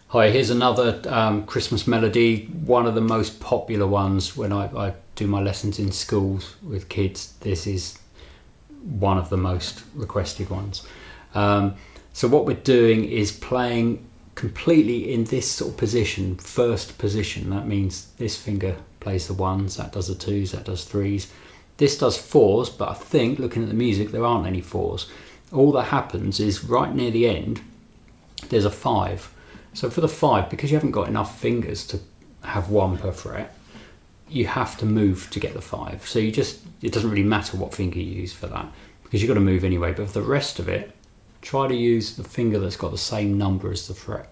Hi, here's another Christmas melody, one of the most popular ones when I do my lessons in schools with kids. This is one of the most requested ones. So what we're doing is playing completely in this sort of position, first position. That means this finger plays the ones, that does the twos, that does threes. This does fours, but I think looking at the music there aren't any fours. All that happens is right near the end there's a five. So for the five, because you haven't got enough fingers to have one per fret, you have to move to get the five. So it doesn't really matter what finger you use for that, because you've got to move anyway. But for the rest of it, try to use the finger that's got the same number as the fret.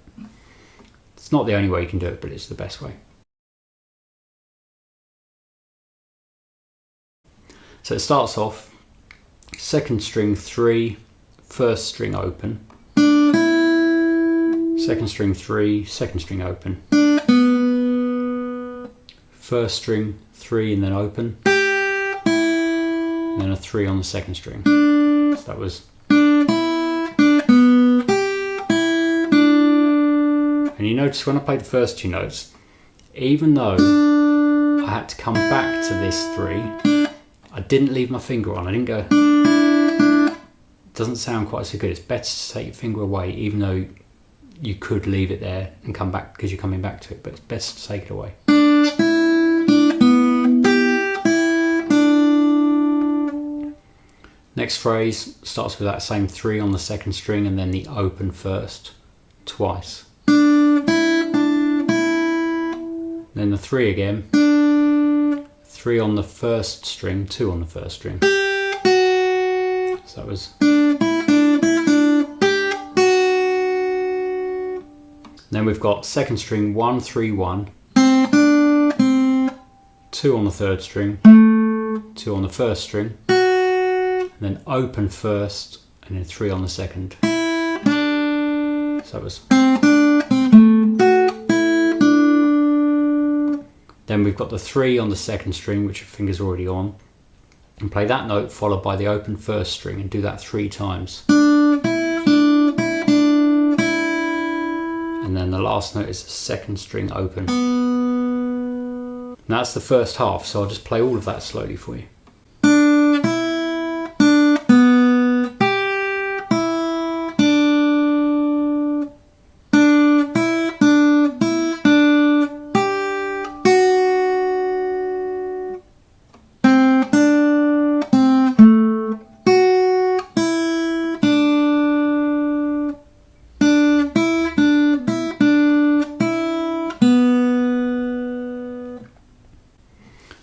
It's not the only way you can do it, but it's the best way. So it starts off second string 3, first string open, second string 3, second string open, first string 3 and then open, and then a 3 on the second string. So that was, and you notice when I played the first two notes, even though I had to come back to this 3, I didn't leave my finger on. I didn't go, it doesn't sound quite so good. It's better to take your finger away, even though you could leave it there and come back because you're coming back to it, but it's best to take it away. Next phrase starts with that same 3 on the second string and then the open first twice. Then the 3 again, 3 on the first string, 2 on the first string. So that was. Then we've got second string 1, 3, 1, 2 on the third string, 2 on the first string, and then open first and then 3 on the second. So that was. Then we've got the 3 on the second string, which your finger's already on, and play that note followed by the open first string and do that 3 times. And then the last note is the second string open. And that's the first half, so I'll just play all of that slowly for you.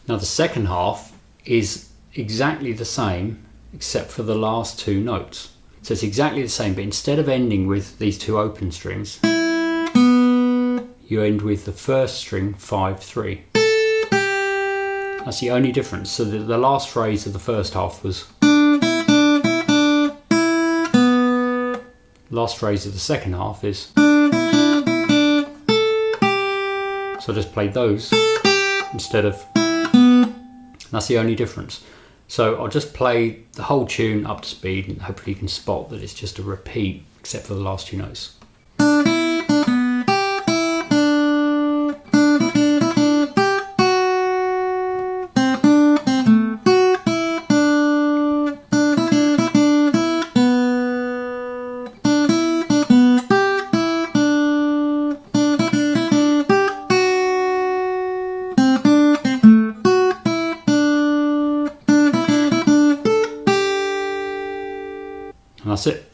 Now the second half is exactly the same except for the last 2 notes. So it's exactly the same, but instead of ending with these 2 open strings, you end with the first string 5, 3. That's the only difference. So the last phrase of the first half was, last phrase of the second half is, so I just played those instead of. That's the only difference. So I'll just play the whole tune up to speed and hopefully you can spot that it's just a repeat except for the last 2 notes. And that's it.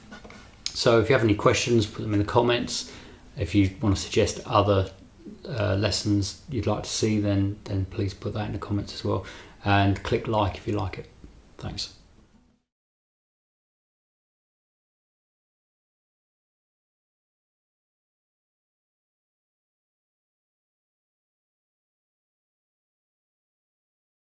So if you have any questions, put them in the comments. If you want to suggest other lessons you'd like to see, then please put that in the comments as well. And click like if you like it. Thanks.